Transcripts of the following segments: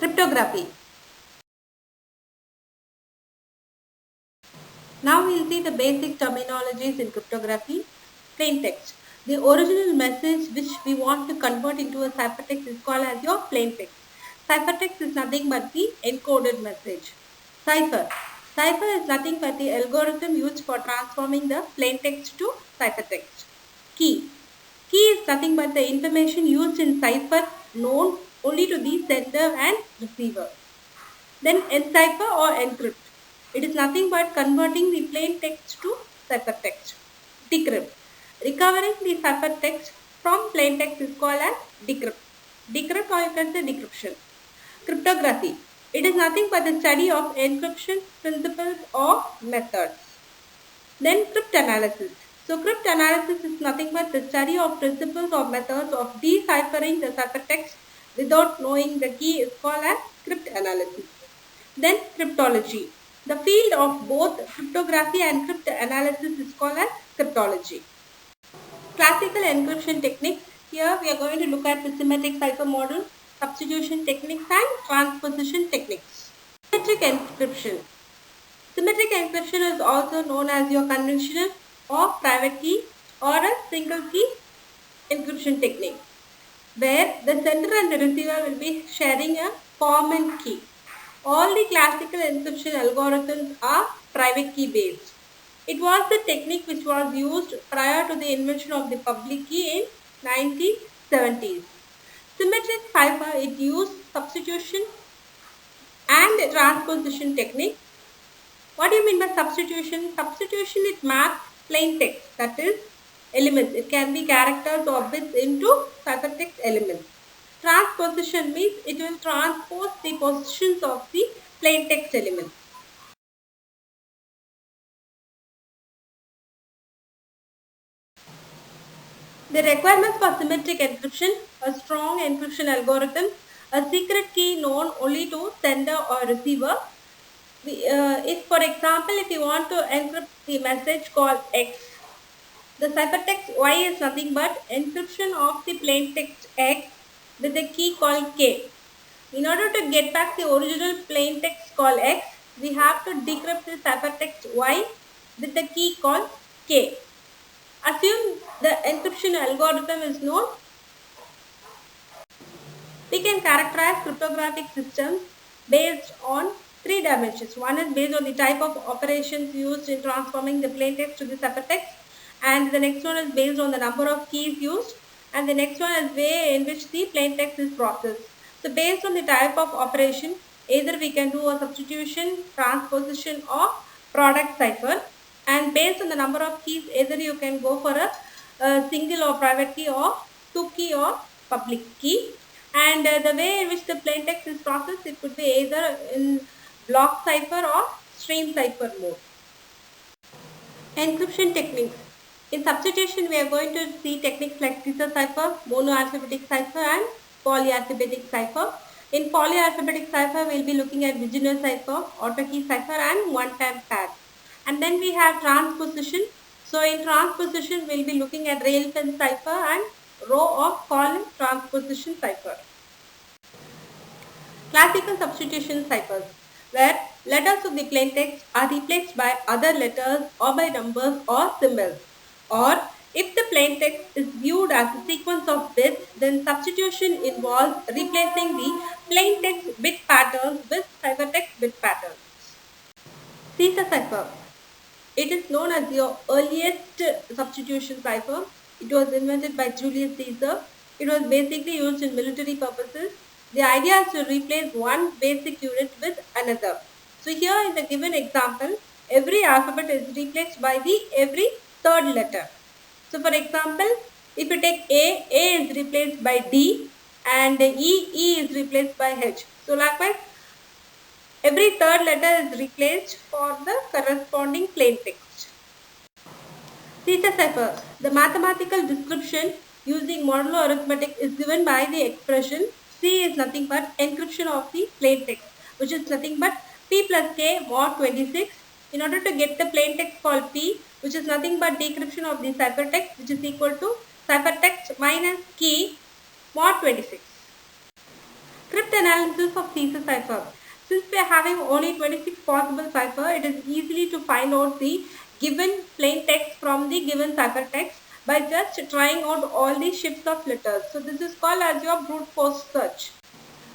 Cryptography. Now we'll see the basic terminologies in cryptography. Plain text. The original message which we want to convert into a ciphertext is called as your plain text. Ciphertext is nothing but the encoded message. Cipher. Cipher is nothing but the algorithm used for transforming the plain text to ciphertext. Key. Key is nothing but the information used in cipher known only to the sender and receiver. Then encipher or encrypt. It is nothing but converting the plain text to ciphertext. Decrypt. Recovering the ciphertext from plain text is called as decrypt. Decrypt or you can say decryption. Cryptography. It is nothing but the study of encryption principles or methods. Then cryptanalysis. So cryptanalysis is nothing but the study of principles or methods of deciphering the ciphertext without knowing the key is called as cryptanalysis. Then cryptology. The field of both cryptography and cryptanalysis is called as cryptology. Classical encryption techniques. Here we are going to look at the symmetric cipher model, substitution techniques and transposition techniques. Symmetric encryption. Symmetric encryption is also known as your conventional or private key or a single key encryption technique, where the sender and the receiver will be sharing a common key. All the classical encryption algorithms are private key based. It was the technique which was used prior to the invention of the public key in 1970s. Symmetric cipher, it used substitution and transposition technique. What do you mean by substitution? Substitution, it maps plain text, that is elements. It can be characters or bits into ciphertext elements. Transposition means it will transpose the positions of the plain text elements. The requirements for symmetric encryption: a strong encryption algorithm, a secret key known only to sender or receiver. If for example, if you want to encrypt the message called X, the ciphertext Y is nothing but encryption of the plain text X with a key called K. In order to get back the original plain text called X, we have to decrypt the ciphertext Y with the key called K. Assume the encryption algorithm is known. We can characterize cryptographic systems based on three dimensions. One is based on the type of operations used in transforming the plain text to the ciphertext, and the next one is based on the number of keys used, and the next one is way in which the plain text is processed. So based on the type of operation, either we can do a substitution, transposition or product cipher, and based on the number of keys, either you can go for a single or private key or two key or public key. And the way in which the plain text is processed, it could be either in block cipher or stream cipher mode. Encryption techniques. In substitution, we are going to see techniques like Caesar cipher, monoalphabetic cipher and polyalphabetic cipher. In polyalphabetic cipher, we will be looking at Vigenère cipher, auto key cipher and one-time pad. And then we have transposition. So in transposition, we will be looking at rail-fence cipher and row of column transposition cipher. Classical substitution ciphers, where letters of the plain text are replaced by other letters or by numbers or symbols. Or if the plain text is viewed as a sequence of bits, then substitution involves replacing the plain text bit patterns with ciphertext bit patterns. Caesar cipher. It is known as the earliest substitution cipher. It was invented by Julius Caesar. It was basically used in military purposes. The idea is to replace one basic unit with another. So here in the given example, every alphabet is replaced by the every third letter. So for example, if you take A is replaced by D, and E is replaced by H. So likewise, every third letter is replaced for the corresponding plain text. Caesar cipher. The mathematical description using modulo arithmetic is given by the expression C is nothing but encryption of the plain text, which is nothing but P plus K mod 26. In order to get the plain text called P, which is nothing but decryption of the ciphertext, which is equal to ciphertext minus key mod 26. Cryptanalysis of Caesar cipher. Since we are having only 26 possible cipher, it is easy to find out the given plain text from the given ciphertext by just trying out all the shifts of letters. So this is called as your brute force search.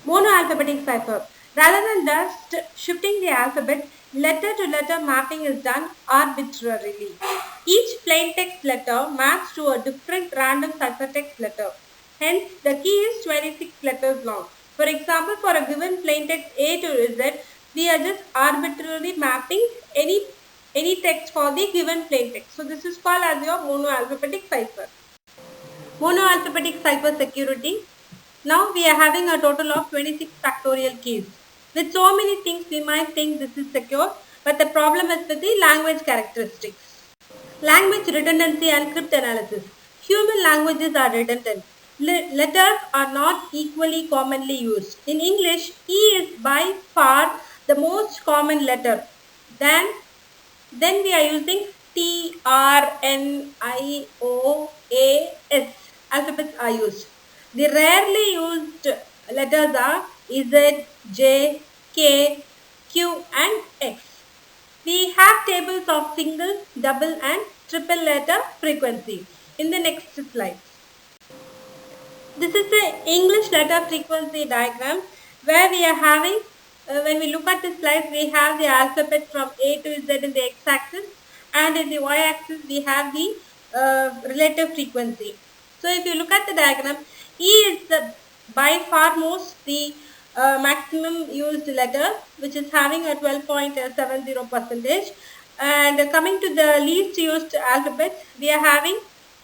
Monoalphabetic cipher. Rather than just shifting the alphabet, letter to letter mapping is done arbitrarily. Each plain text letter maps to a different random ciphertext letter. Hence, the key is 26 letters long. For example, for a given plain text A to Z, we are just arbitrarily mapping any text for the given plain text. So this is called as your monoalphabetic cipher. Monoalphabetic cipher security. Now we are having a total of 26 factorial keys. With so many things, we might think this is secure, but the problem is with the language characteristics. Language redundancy and cryptanalysis. Human languages are redundant. Letters are not equally commonly used. In English, E is by far the most common letter. Then we are using T, R, N, I, O, A, S. Alphabets are used. The rarely used letters are Z, J, K, Q and X. We have tables of single, double and triple letter frequency in the next slide. This is the English letter frequency diagram where we are having, when we look at the slides, we have the alphabet from A to Z in the x-axis, and in the y-axis we have the relative frequency. So if you look at the diagram, E is the by far most the maximum used letter, which is having a 12.70%. And coming to the least used alphabet, we are having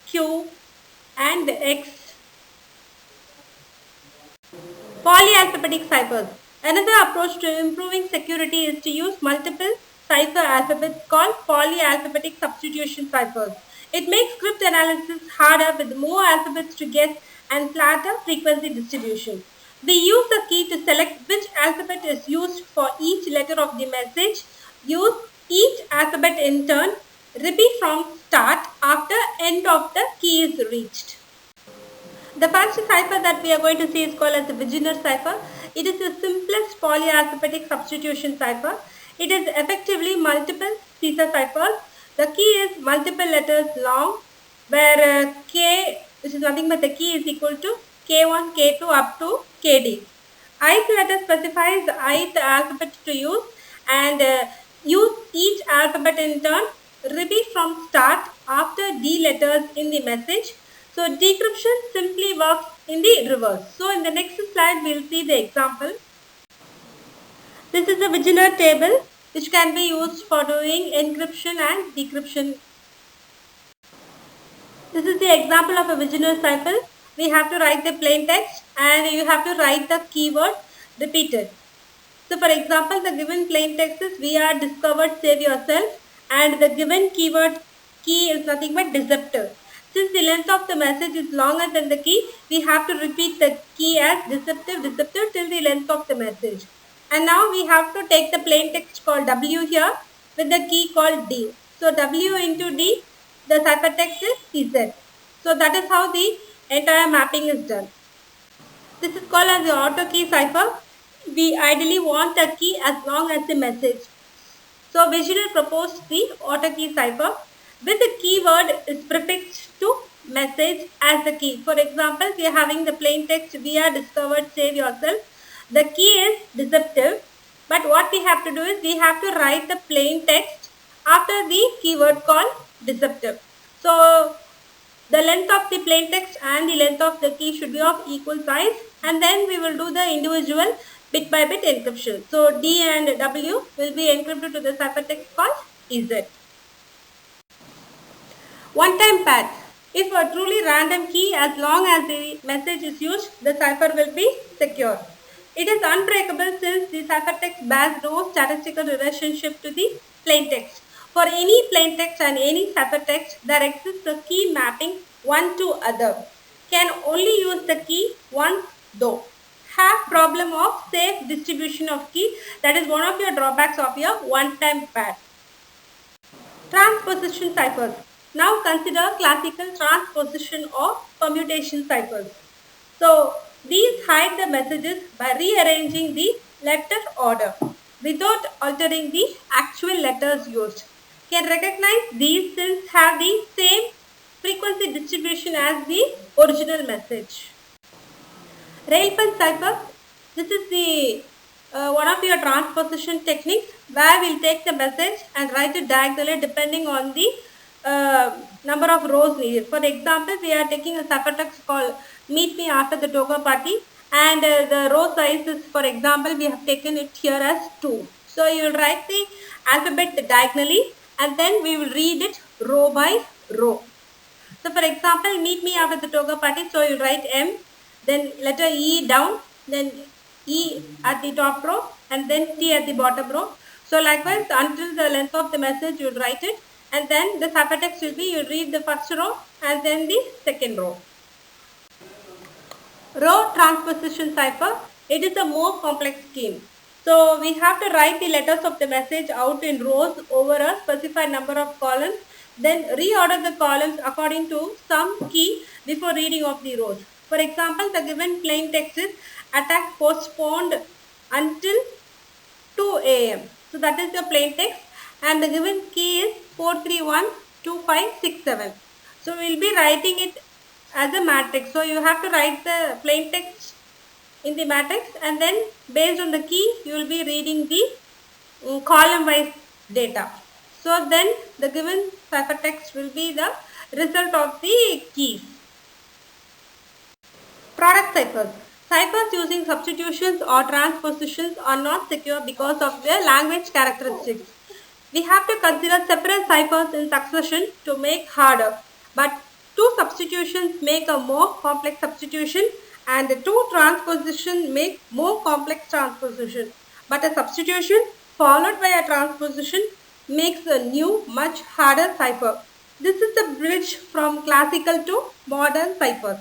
Q and X. Polyalphabetic ciphers. Another approach to improving security is to use multiple cipher alphabets called polyalphabetic substitution ciphers. It makes script analysis harder with more alphabets to guess and flatter frequency distribution. We use the key to select which alphabet is used for each letter of the message. Use each alphabet in turn. Repeat from start after end of the key is reached. The first cipher that we are going to see is called as the Wigner cipher. It is the simplest polyalphabetic substitution cipher. It is effectively multiple Caesar ciphers. The key is multiple letters long, where K, which is nothing but the key, is equal to K1, K2 up to KD. Ith letter specifies the ith alphabet to use, and use each alphabet in turn. Repeat from start after D letters in the message. So decryption simply works in the reverse. So in the next slide, we will see the example. This is a Wigner table which can be used for doing encryption and decryption. This is the example of a Wigner cipher. We have to write the plain text and you have to write the keyword repeated. So for example, the given plain text is "we are discovered, save yourself," and the given keyword key is nothing but deceptive. Since the length of the message is longer than the key, we have to repeat the key as deceptive till the length of the message. And now we have to take the plain text called W here with the key called D. So W into D, the ciphertext is Z. So that is how the entire mapping is done. This is called as the auto key cipher. We ideally want the key as long as the message. So Wigner proposed the auto key cipher with the keyword is prefixed to message as the key. For example, we are having the plain text "we are discovered, save yourself." The key is deceptive, but what we have to do is we have to write the plain text after the keyword called deceptive. So the length of the plain text and the length of the key should be of equal size, and then we will do the individual bit by bit encryption. So D and W will be encrypted to the ciphertext called EZ. One-time pad. If a truly random key, as long as the message is used, the cipher will be secure. It is unbreakable since the ciphertext bears no statistical relationship to the plain text. For any plain text and any ciphertext, there exists a key mapping one to other. Can only use the key once though. Have problem of safe distribution of key. That is one of your drawbacks of your one-time pad. Transposition ciphers. Now consider classical transposition or permutation ciphers. So These hide the messages by rearranging the letter order without altering the actual letters used. Can recognize these cells have the same frequency distribution as the original message. Railpen cipher. This is the one of your transposition techniques where we'll take the message and write it diagonally depending on the number of rows needed. For example, we are taking a ciphertext called "Meet me after the toga party," and the row size is, for example, we have taken it here as 2. So you will write the alphabet diagonally, and then we will read it row by row. So for example, "Meet me after the toga party," so you write M, then letter E down, then E at the top row, and then T at the bottom row. So likewise, until the length of the message, you write it, and then the ciphertext will be, you read the first row and then the second row. Row transposition cipher. It is a more complex scheme. So we have to write the letters of the message out in rows over a specified number of columns, then reorder the columns according to some key before reading of the rows. For example, the given plain text is attack postponed until 2 a.m. So that is the plain text, and the given key is 4312567. So we will be writing it as a matrix. So you have to write the plain text in the matrix, and then based on the key you will be reading the column wise data. So then the given ciphertext will be the result of the keys. Product ciphers. Ciphers using substitutions or transpositions are not secure because of their language characteristics. We have to consider separate ciphers in succession to make harder, but two substitutions make a more complex substitution, and two transpositions make more complex transposition. But a substitution followed by a transposition makes a new, much harder cipher. This is the bridge from classical to modern ciphers.